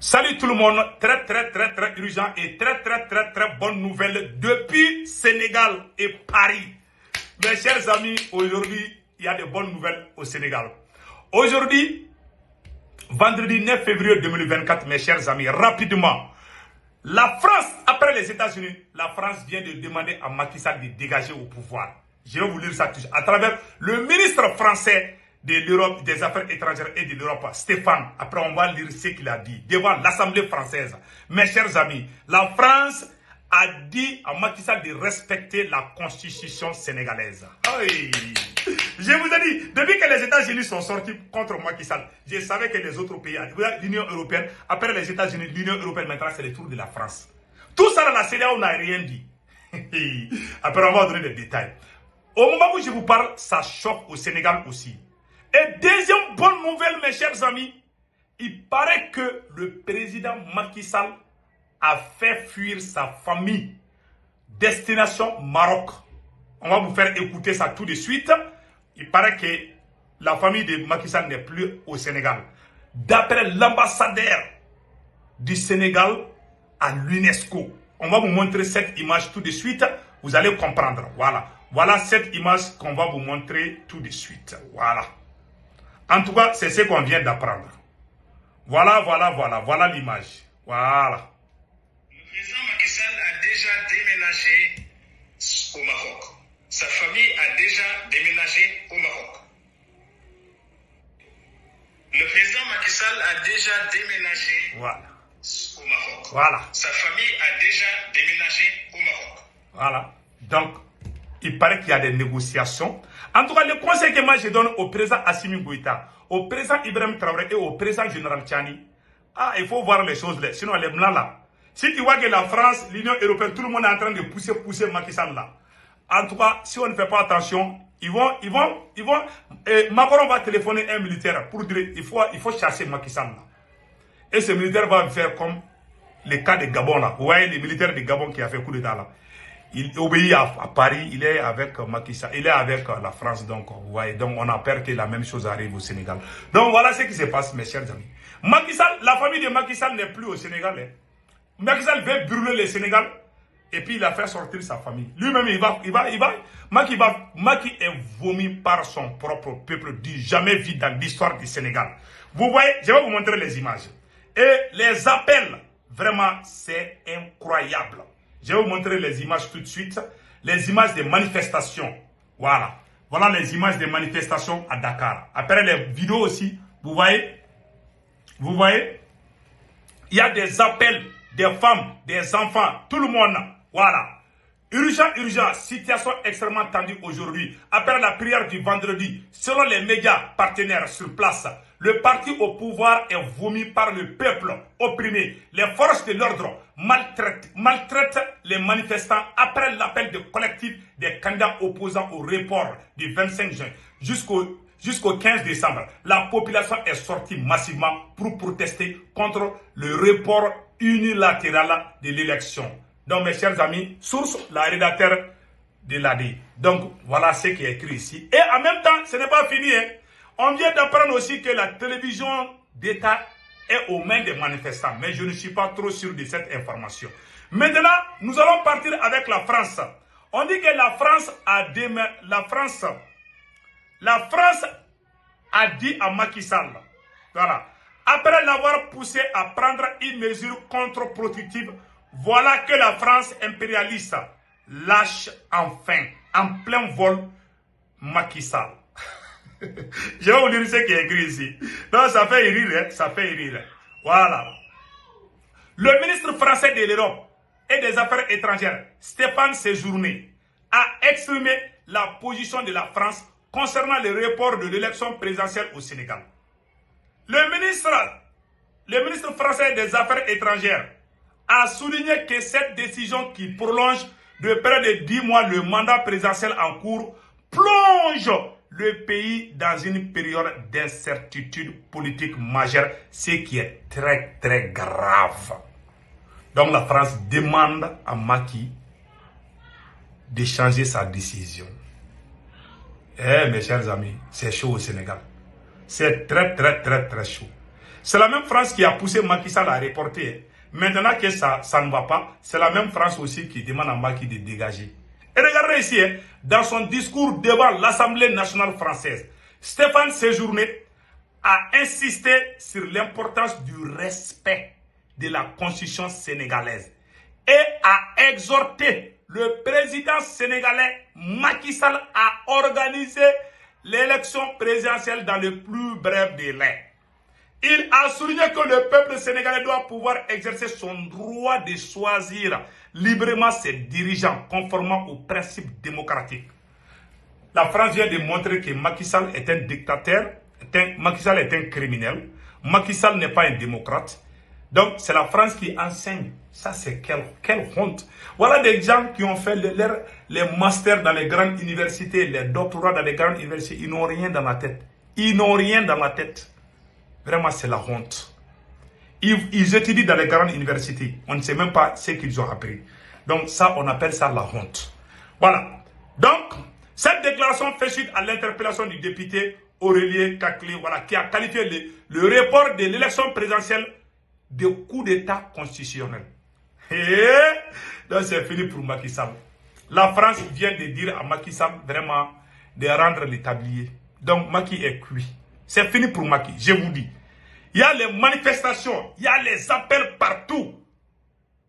Salut tout le monde, très urgent et très bonne nouvelle depuis Sénégal et Paris. Mes chers amis, aujourd'hui, il y a de bonnes nouvelles au Sénégal. Aujourd'hui, vendredi 9 février 2024, mes chers amis, rapidement, la France, après les États-Unis, la France vient de demander à Macky Sall de dégager au pouvoir. Je vais vous lire ça tout à travers le ministre français de l'Europe, des Affaires étrangères et de l'Europe, Stéphane. Après, on va lire ce qu'il a dit devant l'Assemblée française. Mes chers amis, la France a dit à Macky Sall de respecter la constitution sénégalaise. Aïe. Je vous ai dit, depuis que les États-Unis sont sortis contre Macky Sall, je savais que les autres pays, l'Union européenne, après les États-Unis, l'Union européenne, maintenant c'est le tour de la France. Tout ça, la CEDEAO n'a rien dit. Après, on va donner des détails. Au moment où je vous parle, ça choque au Sénégal aussi. Et deuxième bonne nouvelle, mes chers amis, il paraît que le président Macky Sall a fait fuir sa famille. Destination Maroc. On va vous faire écouter ça tout de suite. Il paraît que la famille de Macky Sall n'est plus au Sénégal. D'après l'ambassadeur du Sénégal à l'UNESCO. On va vous montrer cette image tout de suite. Vous allez comprendre. Voilà. Voilà cette image qu'on va vous montrer tout de suite. Voilà. En tout cas, c'est ce qu'on vient d'apprendre. Voilà l'image. Voilà. Le président Macky Sall a déjà déménagé au Maroc. Sa famille a déjà déménagé au Maroc. Le président Macky Sall a déjà déménagé au Maroc. Voilà. Sa famille a déjà déménagé au Maroc. Voilà. Donc, il paraît qu'il y a des négociations. En tout cas, le conseil que moi je donne au président Assimi Goïta, au président Ibrahim Traoré et au président général Tchani, il faut voir les choses là. Sinon, les blancs là. Si tu vois que la France, l'Union européenne, tout le monde est en train de pousser Macky Sall là. En tout cas, si on ne fait pas attention, Macron va téléphoner un militaire pour dire il faut chasser Macky Sall là. Et ce militaire va faire comme le cas de Gabon là. Vous voyez, les militaires de Gabon qui a fait coup d'état là. Il obéit à Paris, il est avec Macky Sall, il est avec la France, donc vous voyez, donc on a peur que la même chose arrive au Sénégal. Donc voilà ce qui se passe, mes chers amis. Macky Sall, la famille de Macky Sall n'est plus au Sénégal. Hein. Macky Sall veut brûler le Sénégal et puis il a fait sortir sa famille. Lui-même, Macky est vomi par son propre peuple, du jamais vu dans l'histoire du Sénégal. Vous voyez, je vais vous montrer les images. Et les appels, vraiment, c'est incroyable. Je vais vous montrer les images tout de suite. Les images des manifestations. Voilà. Voilà les images des manifestations à Dakar. Après les vidéos aussi, vous voyez. Vous voyez. Il y a des appels des femmes, des enfants, tout le monde. Voilà. Urgent. Situation extrêmement tendue aujourd'hui. Après la prière du vendredi, selon les médias partenaires sur place, le parti au pouvoir est vomi par le peuple opprimé. Les forces de l'ordre maltraitent les manifestants après l'appel de collectif des candidats opposants au report du 25 juin jusqu'au 15 décembre. La population est sortie massivement pour protester contre le report unilatéral de l'élection. Donc mes chers amis, source, la rédacteur de l'AD. Donc voilà ce qui est écrit ici. Et en même temps, ce n'est pas fini. Hein. On vient d'apprendre aussi que la télévision d'État est aux mains des manifestants. Mais je ne suis pas trop sûr de cette information. Maintenant, nous allons partir avec la France. On dit que la France a dit à Macky Sall, voilà, après l'avoir poussé à prendre une mesure contre-productive, voilà que la France impérialiste lâche enfin, en plein vol, Macky Sall. Je vais vous lire ce qui est écrit ici. Non, ça fait rire, hein? Ça fait rire. Voilà. Le ministre français de l'Europe et des Affaires étrangères, Stéphane Séjourné, a exprimé la position de la France concernant le report de l'élection présidentielle au Sénégal. Le ministre français des Affaires étrangères a souligné que cette décision qui prolonge de près de 10 mois le mandat présidentiel en cours plonge le pays dans une période d'incertitude politique majeure, ce qui est très grave. Donc la France demande à Macky de changer sa décision. Eh mes chers amis, c'est chaud au Sénégal. C'est très chaud. C'est la même France qui a poussé Macky Sall à reporter. Maintenant que ça ne va pas, c'est la même France aussi qui demande à Macky de dégager. Et regardez ici, dans son discours devant l'Assemblée nationale française, Stéphane Séjourné a insisté sur l'importance du respect de la constitution sénégalaise et a exhorté le président sénégalais Macky Sall à organiser l'élection présidentielle dans le plus bref délai. Il a souligné que le peuple sénégalais doit pouvoir exercer son droit de choisir librement ses dirigeants conformément aux principes démocratiques. La France vient de montrer que Macky Sall est un dictateur, Macky Sall est un criminel, Macky Sall n'est pas un démocrate. Donc c'est la France qui enseigne. Ça c'est quelle honte. Voilà des gens qui ont fait les masters dans les grandes universités, les doctorats dans les grandes universités. Ils n'ont rien dans la tête. Ils n'ont rien dans la tête. Vraiment c'est la honte. Ils étudient dans les grandes universités. On ne sait même pas ce qu'ils ont appris. Donc ça, on appelle ça la honte. Voilà. Donc, cette déclaration fait suite à l'interpellation du député Aurélien Caclé, voilà, qui a qualifié le report de l'élection présidentielle de coup d'État constitutionnel. Et donc c'est fini pour Macky Sall. La France vient de dire à Macky Sall vraiment de rendre le tablier. Donc Macky est cuit. C'est fini pour Macky, je vous dis. Il y a les manifestations, il y a les appels partout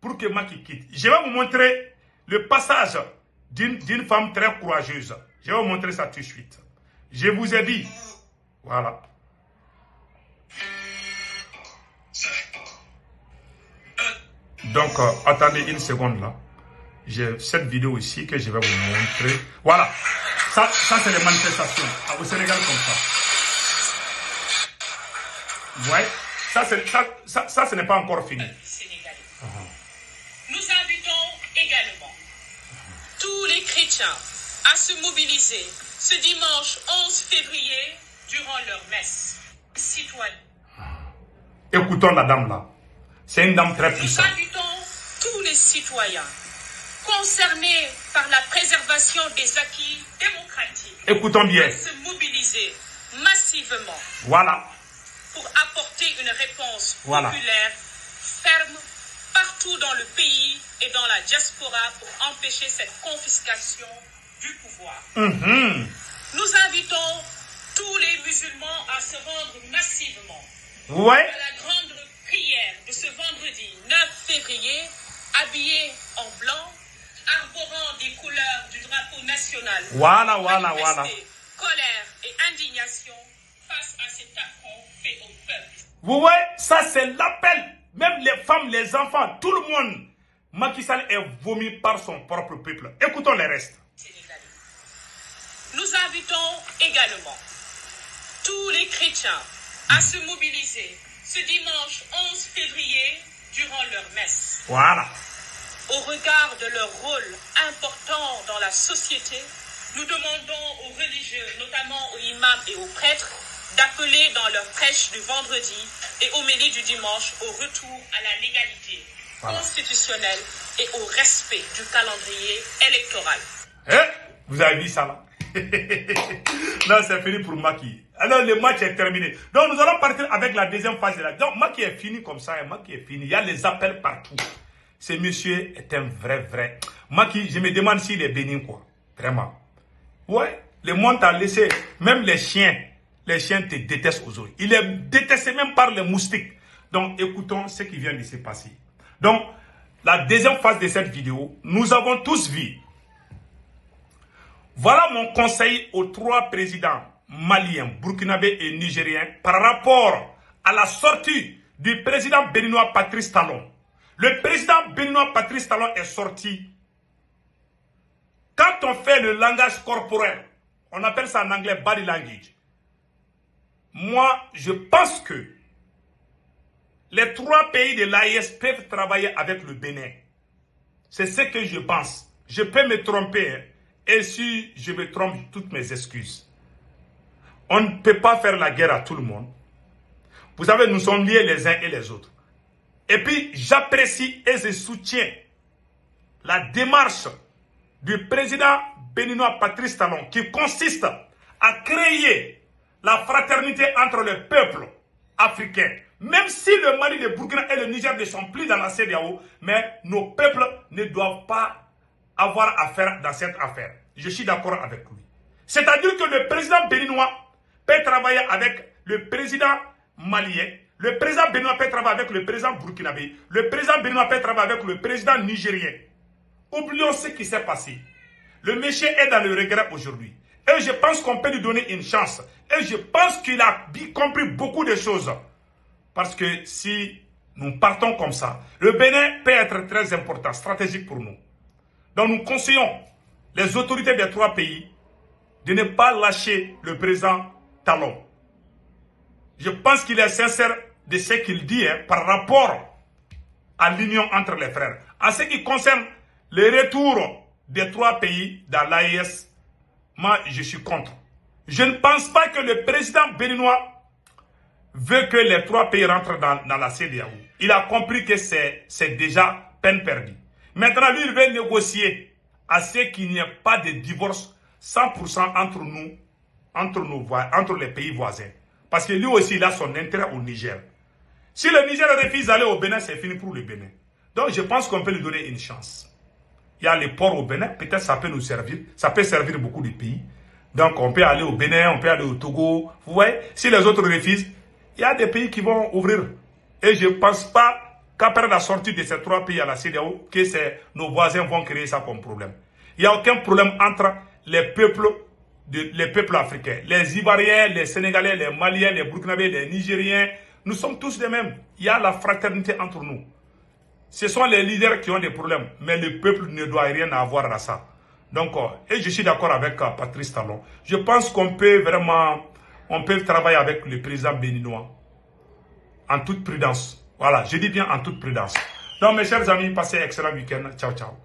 pour que Macky quitte. Je vais vous montrer le passage d'une femme très courageuse. Je vais vous montrer ça tout de suite. Je vous ai dit. Voilà. Donc, attendez une seconde là. J'ai cette vidéo ici que je vais vous montrer. Voilà. Ça c'est les manifestations au Sénégal comme ça. Ouais. Ça, ce n'est pas encore fini. Nous invitons également tous les chrétiens à se mobiliser ce dimanche 11 février durant leur messe citoyenne. Écoutons la dame là. C'est une dame très puissante. Nous invitons tous les citoyens concernés par la préservation des acquis démocratiques. Écoutons bien. À se mobiliser massivement. Voilà. Pour apporter une réponse populaire, ferme, partout dans le pays et dans la diaspora pour empêcher cette confiscation du pouvoir. Nous invitons tous les musulmans à se rendre massivement à la grande prière de ce vendredi 9 février, habillés en blanc, arborant des couleurs du drapeau national. Voilà. Colère et indignation face à cet affront fait au peuple. Vous voyez, ça c'est l'appel. Même les femmes, les enfants, tout le monde. Macky Sall est vomi par son propre peuple. Écoutons les restes. Nous invitons également tous les chrétiens à se mobiliser ce dimanche 11 février durant leur messe. Voilà. Au regard de leur rôle important dans la société, nous demandons aux religieux, notamment aux imams et aux prêtres, d'appeler dans leur prêche du vendredi et homélie du dimanche au retour à la légalité constitutionnelle et au respect du calendrier électoral. Vous avez vu ça là? Non, c'est fini pour Macky. Alors le match est terminé. Donc nous allons partir avec la deuxième phase de la. Donc Macky est fini comme ça, Macky est fini. Il y a les appels partout. Ce monsieur est un vrai. Macky, je me demande s'il est bénin quoi. Vraiment. Ouais, le monde t'a laissé, même les chiens te détestent aujourd'hui. Il est détesté même par les moustiques. Donc écoutons ce qui vient de se passer. Donc, la deuxième phase de cette vidéo, nous avons tous vu. Voilà mon conseil aux trois présidents maliens, burkinabés et nigériens par rapport à la sortie du président béninois Patrice Talon. Le président béninois Patrice Talon est sorti. Quand on fait le langage corporel, on appelle ça en anglais body language. Moi, je pense que les trois pays de l'AES peuvent travailler avec le Bénin. C'est ce que je pense. Je peux me tromper. Hein. Et si je me trompe, toutes mes excuses. On ne peut pas faire la guerre à tout le monde. Vous savez, nous sommes liés les uns et les autres. Et puis, j'apprécie et je soutiens la démarche du président béninois Patrice Talon qui consiste à créer la fraternité entre les peuples africains. Même si le Mali, le Burkina et le Niger ne sont plus dans la CEDEAO, mais nos peuples ne doivent pas avoir affaire dans cette affaire. Je suis d'accord avec lui. C'est-à-dire que le président béninois peut travailler avec le président malien, le président béninois peut travailler avec le président burkinabé, le président béninois peut travailler avec le président nigérien. Oublions ce qui s'est passé. Le monsieur est dans le regret aujourd'hui. Et je pense qu'on peut lui donner une chance. Et je pense qu'il a compris beaucoup de choses. Parce que si nous partons comme ça, le Bénin peut être très important, stratégique pour nous. Donc nous conseillons les autorités des 3 pays de ne pas lâcher le président Talon. Je pense qu'il est sincère de ce qu'il dit par rapport à l'union entre les frères. En ce qui concerne le retour des 3 pays dans l'AES, moi je suis contre. Je ne pense pas que le président béninois veut que les 3 pays rentrent dans la CEDEAO. Il a compris que c'est déjà peine perdue. Maintenant, lui, il veut négocier à ce qu'il n'y ait pas de divorce 100% entre les pays voisins. Parce que lui aussi, il a son intérêt au Niger. Si le Niger refuse d'aller au Bénin, c'est fini pour le Bénin. Donc, je pense qu'on peut lui donner une chance. Il y a les ports au Bénin, peut-être ça peut nous servir. Ça peut servir beaucoup de pays. Donc, on peut aller au Bénin, on peut aller au Togo. Vous voyez, si les autres refusent, il y a des pays qui vont ouvrir. Et je ne pense pas qu'après la sortie de ces 3 pays à la CEDEAO, que nos voisins vont créer ça comme problème. Il n'y a aucun problème entre les peuples africains. Les Ivoiriens, les Sénégalais, les Maliens, les Burkinabés, les Nigériens. Nous sommes tous les mêmes. Il y a la fraternité entre nous. Ce sont les leaders qui ont des problèmes. Mais le peuple ne doit rien avoir à ça. Donc, et je suis d'accord avec Patrice Talon. Je pense qu'on peut vraiment... On peut travailler avec le président béninois en toute prudence. Voilà, je dis bien en toute prudence. Donc, mes chers amis, passez un excellent week-end. Ciao, ciao.